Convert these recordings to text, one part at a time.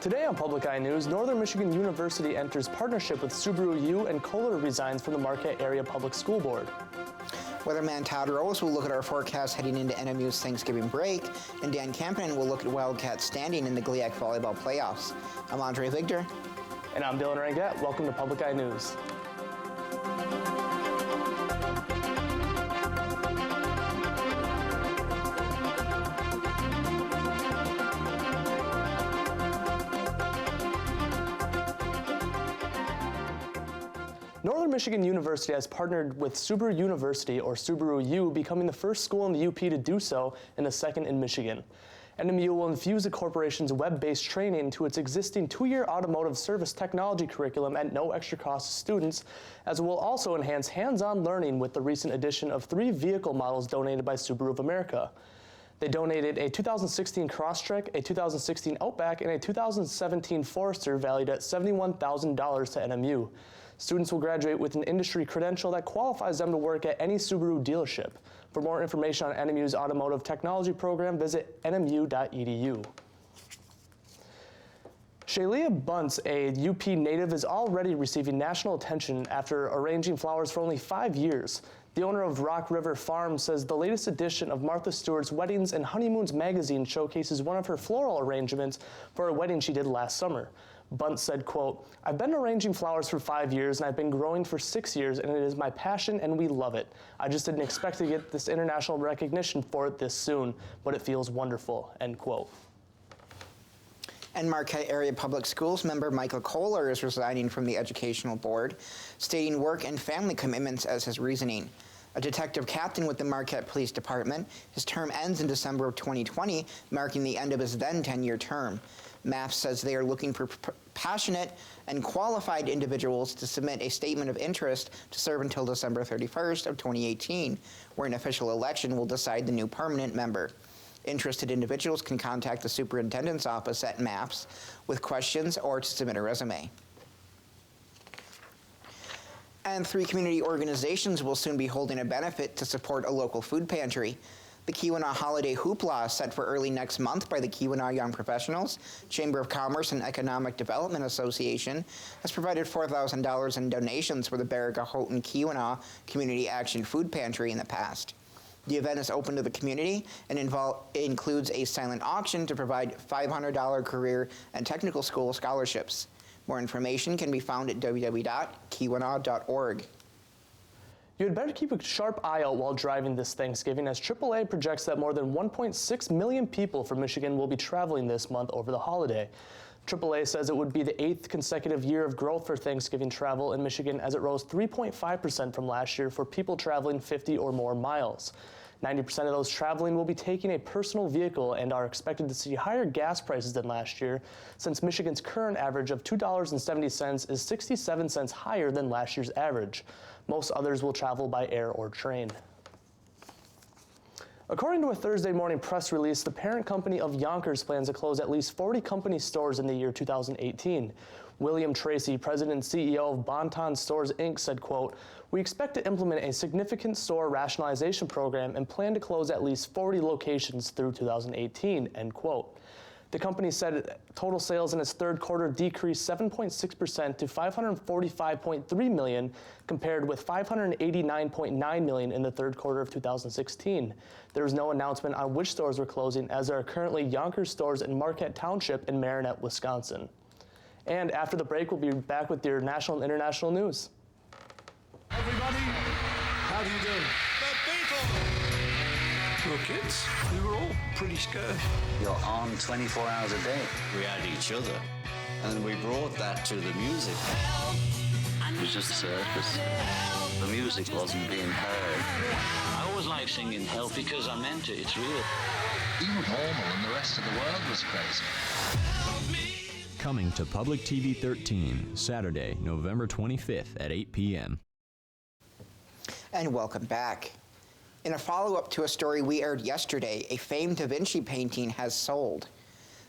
Today on Public Eye News, Northern Michigan University enters partnership with Subaru U and Kohler resigns from the Marquette Area Public School Board. Weatherman Todd Rose will look at our forecast heading into NMU's Thanksgiving break, and Dan Campanen will look at Wildcats standing in the GLIAC volleyball playoffs. I'm Andre Victor. And I'm Dylan Rangat. Welcome to Public Eye News. Northern Michigan University has partnered with Subaru University, or Subaru U, becoming the first school in the UP to do so and the second in Michigan. NMU will infuse the corporation's web-based training into its existing two-year automotive service technology curriculum at no extra cost to students, as it will also enhance hands-on learning with the recent addition of 3 vehicle models donated by Subaru of America. They donated a 2016 Crosstrek, a 2016 Outback, and a 2017 Forester valued at $71,000 to NMU. Students will graduate with an industry credential that qualifies them to work at any Subaru dealership. For more information on NMU's automotive technology program, visit nmu.edu. Shalia Bunce, a UP native, is already receiving national attention after arranging flowers for only 5 years. The owner of Rock River Farm says the latest edition of Martha Stewart's Weddings and Honeymoons magazine showcases one of her floral arrangements for a wedding she did last summer. Bunce said, quote, "I've been arranging flowers for 5 years and I've been growing for 6 years, and it is my passion and we love it. I just didn't expect to get this international recognition for it this soon, but it feels wonderful," end quote. And Marquette Area Public Schools member Michael Kohler is resigning from the Educational Board, stating work and family commitments as his reasoning. A detective captain with the Marquette Police Department, his term ends in December of 2020, marking the end of his then 10-year term. MAPS says they are looking for passionate and qualified individuals to submit a statement of interest to serve until December 31st of 2018, where an official election will decide the new permanent member. Interested individuals can contact the superintendent's office at MAPS with questions or to submit a resume. And 3 community organizations will soon be holding a benefit to support a local food pantry. The Keweenaw Holiday Hoopla is set for early next month by the Keweenaw Young Professionals. Chamber of Commerce and Economic Development Association has provided $4,000 in donations for the Baraga-Houghton Keweenaw Community Action Food Pantry in the past. The event is open to the community and includes a silent auction to provide $500 career and technical school scholarships. More information can be found at www.keweenaw.org. You had better keep a sharp eye out while driving this Thanksgiving, as AAA projects that more than 1.6 million people from Michigan will be traveling this month over the holiday. AAA says it would be the 8th consecutive year of growth for Thanksgiving travel in Michigan, as it rose 3.5% from last year for people traveling 50 or more miles. 90% of those traveling will be taking a personal vehicle and are expected to see higher gas prices than last year, since Michigan's current average of $2.70 is 67 cents higher than last year's average. Most others will travel by air or train. According to a Thursday morning press release, the parent company of Yonkers plans to close at least 40 company stores in the year 2018. William Tracy, president and CEO of Bon-Ton Stores, Inc., said, quote, "We expect to implement a significant store rationalization program and plan to close at least 40 locations through 2018, end quote. The company said total sales in its third quarter decreased 7.6% to $545.3 million, compared with $589.9 million in the third quarter of 2016. There was no announcement on which stores were closing, as there are currently Yonkers stores in Marquette Township and Marinette, Wisconsin. And after the break, we'll be back with your national and international news. Everybody, how do you do? Well, kids, we were all pretty scared. You're on 24 hours a day. We had each other, and we brought that to the music. It was just a circus. The music wasn't being heard. I always like singing Help because I meant it, it's real. You were normal and the rest of the world was crazy. Coming to Public TV 13, Saturday, November 25th at 8 p.m. And welcome back. In a follow-up to a story we aired yesterday, a famed Da Vinci painting has sold.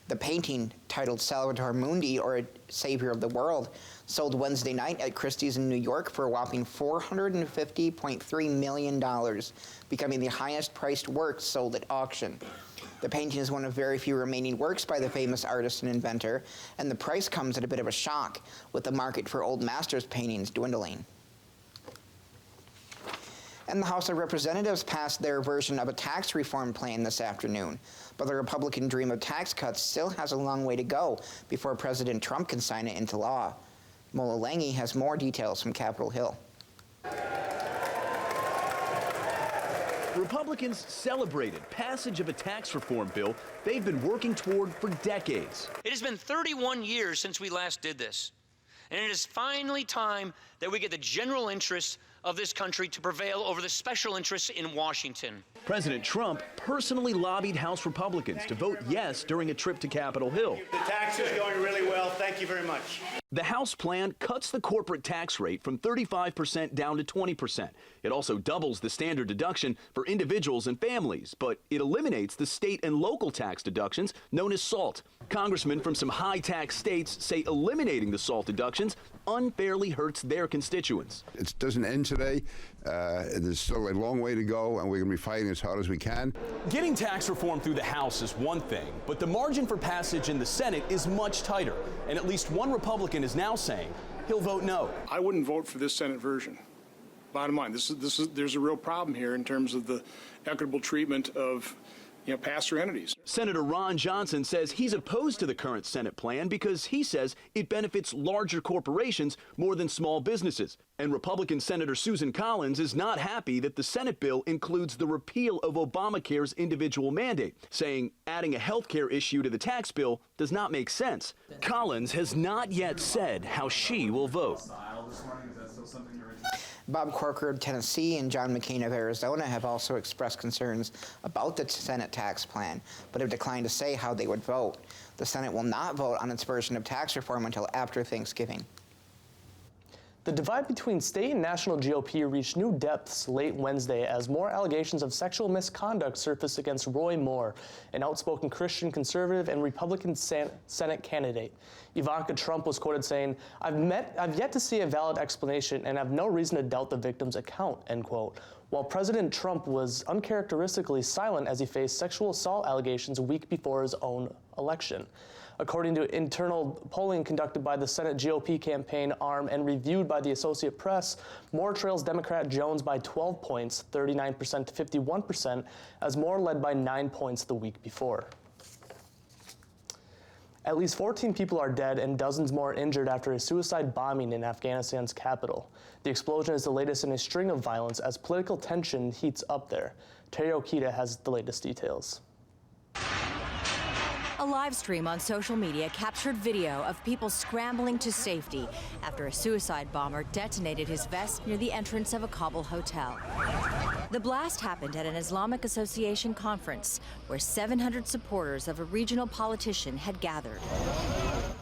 The painting, titled Salvator Mundi, or Savior of the World, sold Wednesday night at Christie's in New York for a whopping $450.3 million, becoming the highest priced work sold at auction. The painting is one of very few remaining works by the famous artist and inventor, and the price comes at a bit of a shock, with the market for old masters paintings dwindling. And the House of Representatives passed their version of a tax reform plan this afternoon, but the Republican dream of tax cuts still has a long way to go before President Trump can sign it into law. Mola Lange has more details from Capitol Hill. Republicans celebrated passage of a tax reform bill they've been working toward for decades. It has been 31 years since we last did this, and it is finally time that we get the general interest of this country to prevail over the special interests in Washington. President Trump personally lobbied House Republicans to vote yes during a trip to Capitol Hill. The tax is going really well. Thank you very much. The House plan cuts the corporate tax rate from 35% down to 20%. It also doubles the standard deduction for individuals and families, but it eliminates the state and local tax deductions known as SALT. Congressmen from some high-tax states say eliminating the SALT deductions unfairly hurts their constituents. It doesn't end today. There's still a long way to go, and we're going to be fighting as hard as we can. Getting tax reform through the House is one thing, but the margin for passage in the Senate is much tighter, and at least one Republican is now saying he'll vote no. I wouldn't vote for this Senate version. Bottom line, there's a real problem here in terms of the equitable treatment of pass-through entities. Senator Ron Johnson says he's opposed to the current Senate plan because he says it benefits larger corporations more than small businesses. And Republican Senator Susan Collins is not happy that the Senate bill includes the repeal of Obamacare's individual mandate, saying adding a health care issue to the tax bill does not make sense. Collins has not yet said how she will vote. Bob Corker of Tennessee and John McCain of Arizona have also expressed concerns about the Senate tax plan, but have declined to say how they would vote. The Senate will not vote on its version of tax reform until after Thanksgiving. The divide between state and national GOP reached new depths late Wednesday as more allegations of sexual misconduct surfaced against Roy Moore, an outspoken Christian conservative and Republican Senate candidate. Ivanka Trump was quoted saying, I've yet to see a valid explanation and have no reason to doubt the victim's account, end quote. While President Trump was uncharacteristically silent as he faced sexual assault allegations a week before his own election. According to internal polling conducted by the Senate GOP campaign arm and reviewed by the Associated Press, Moore trails Democrat Jones by 12 points, 39% to 51%, as Moore led by 9 points the week before. At least 14 people are dead and dozens more injured after a suicide bombing in Afghanistan's capital. The explosion is the latest in a string of violence as political tension heats up there. Terry Okita has the latest details. A live stream on social media captured video of people scrambling to safety after a suicide bomber detonated his vest near the entrance of a Kabul hotel. The blast happened at an Islamic Association conference where 700 supporters of a regional politician had gathered.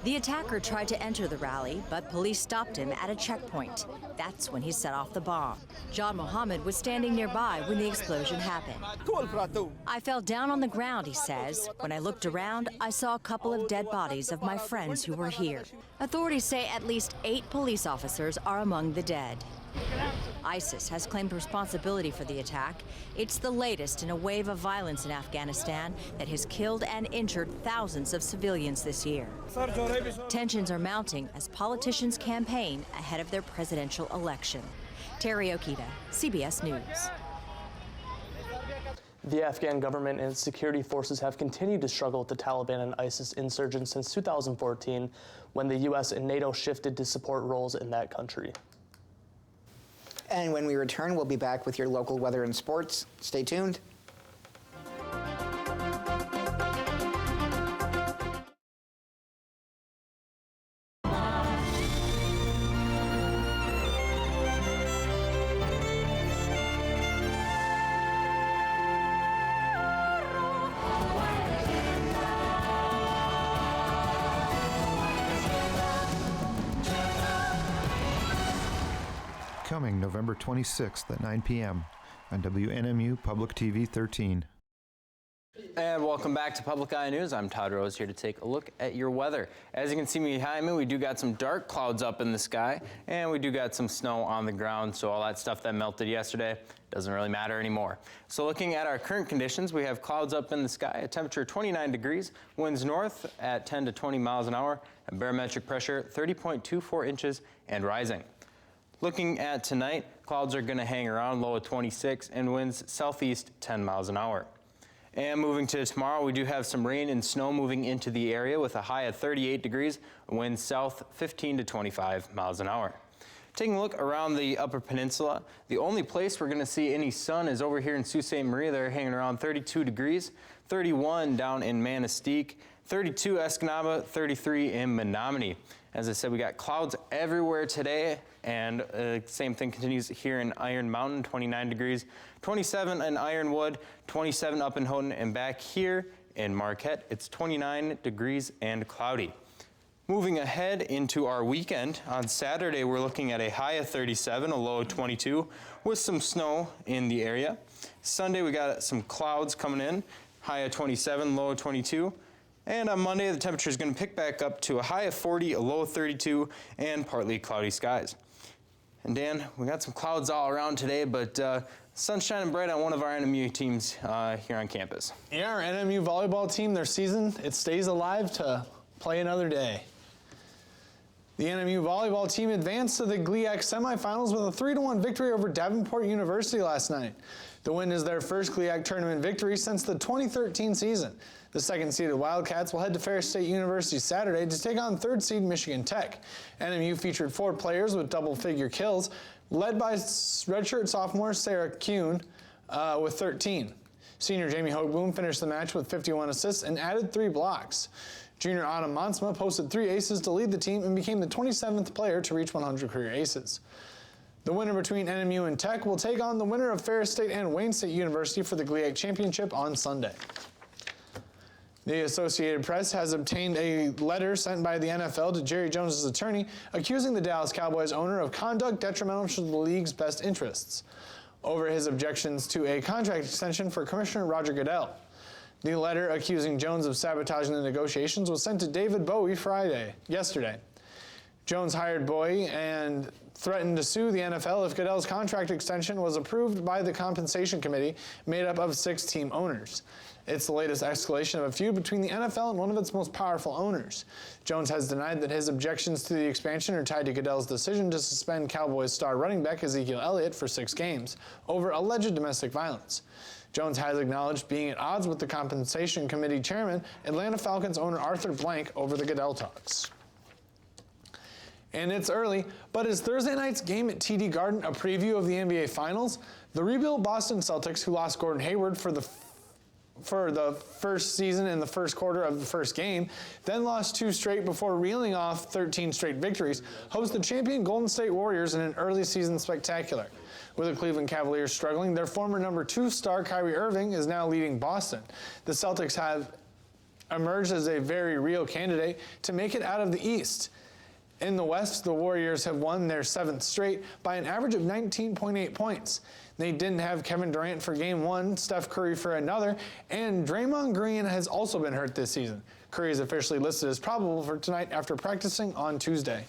The attacker tried to enter the rally, but police stopped him at a checkpoint. That's when he set off the bomb. John Mohammed was standing nearby when the explosion happened. I fell down on the ground, he says. When I looked around, I saw a couple of dead bodies of my friends who were here. Authorities say at least 8 police officers are among the dead. ISIS has claimed responsibility for the attack. It's the latest in a wave of violence in Afghanistan that has killed and injured thousands of civilians this year. Tensions are mounting as politicians campaign ahead of their presidential election. Terry Okita, CBS News. The Afghan government and its security forces have continued to struggle with the Taliban and ISIS insurgents since 2014, when the U.S. and NATO shifted to support roles in that country. And when we return, we'll be back with your local weather and sports. Stay tuned. Coming November 26th at 9 p.m. on WNMU Public TV 13. And welcome back to Public Eye News. I'm Todd Rose here to take a look at your weather. As you can see behind me, we do got some dark clouds up in the sky, and we do got some snow on the ground, so all that stuff that melted yesterday doesn't really matter anymore. So looking at our current conditions, we have clouds up in the sky, a temperature 29 degrees, winds north at 10 to 20 miles an hour, and barometric pressure 30.24 inches and rising. Looking at tonight, clouds are going to hang around, low of 26, and winds southeast 10 miles an hour. And moving to tomorrow, we do have some rain and snow moving into the area with a high of 38 degrees, winds south 15 to 25 miles an hour. Taking a look around the Upper Peninsula, the only place we're going to see any sun is over here in Sault Ste. Marie. They're hanging around 32 degrees, 31 down in Manistee, 32 Escanaba, 33 in Menominee. As I said, we got clouds everywhere today, and same thing continues here in Iron Mountain, 29 degrees, 27 in Ironwood, 27 up in Houghton, and back here in Marquette, it's 29 degrees and cloudy. Moving ahead into our weekend, on Saturday we're looking at a high of 37, a low of 22, with some snow in the area. Sunday we got some clouds coming in, high of 27, low of 22. And on Monday, the temperature is going to pick back up to a high of 40, a low of 32, and partly cloudy skies. And Dan, we got some clouds all around today, but sun's shining bright on one of our NMU teams here on campus. Yeah, our NMU volleyball team, their season, it stays alive to play another day. The NMU volleyball team advanced to the GLIAC semifinals with a 3-1 victory over Davenport University last night. The win is their first GLIAC tournament victory since the 2013 season. The second-seeded Wildcats will head to Ferris State University Saturday to take on third-seed Michigan Tech. NMU featured 4 players with double-figure kills, led by redshirt sophomore Sarah Kuhn with 13. Senior Jamie Hoagboom finished the match with 51 assists and added 3 blocks. Junior Autumn Monsma posted 3 aces to lead the team and became the 27th player to reach 100 career aces. The winner between NMU and Tech will take on the winner of Ferris State and Wayne State University for the GLIAC Championship on Sunday. The Associated Press has obtained a letter sent by the NFL to Jerry Jones' attorney accusing the Dallas Cowboys owner of conduct detrimental to the league's best interests over his objections to a contract extension for Commissioner Roger Goodell. The letter accusing Jones of sabotaging the negotiations was sent to David Bowie yesterday. Jones hired Bowie and threatened to sue the NFL if Goodell's contract extension was approved by the compensation committee made up of 6 team owners. It's the latest escalation of a feud between the NFL and one of its most powerful owners. Jones has denied that his objections to the expansion are tied to Goodell's decision to suspend Cowboys star running back Ezekiel Elliott for 6 games over alleged domestic violence. Jones has acknowledged being at odds with the compensation committee chairman, Atlanta Falcons owner Arthur Blank, over the Goodell talks. And it's early, but is Thursday night's game at TD Garden a preview of the NBA Finals? The rebuilt Boston Celtics, who lost Gordon Hayward for the first season in the first quarter of the first game, then lost 2 straight before reeling off 13 straight victories, host the champion Golden State Warriors in an early season spectacular. With the Cleveland Cavaliers struggling, their former number 2 star Kyrie Irving is now leading Boston. The Celtics have emerged as a very real candidate to make it out of the East. In the West, the Warriors have won their 7th straight by an average of 19.8 points. They didn't have Kevin Durant for Game 1, Steph Curry for another, and Draymond Green has also been hurt this season. Curry is officially listed as probable for tonight after practicing on Tuesday.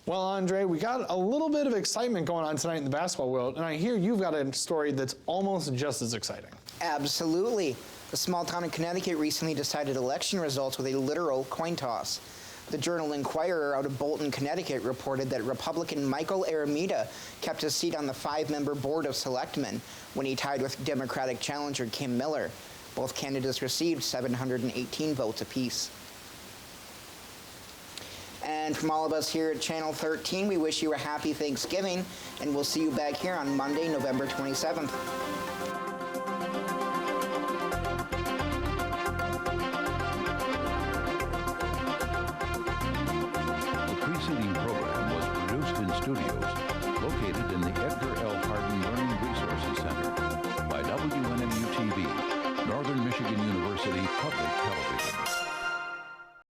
Well, Andre, we got a little bit of excitement going on tonight in the basketball world, and I hear you've got a story that's almost just as exciting. Absolutely. A small town in Connecticut recently decided election results with a literal coin toss. The Journal-Inquirer out of Bolton, Connecticut reported that Republican Michael Aramita kept his seat on the 5-member Board of Selectmen when he tied with Democratic challenger Kim Miller. Both candidates received 718 votes apiece. And from all of us here at Channel 13, we wish you a happy Thanksgiving, and we'll see you back here on Monday, November 27th.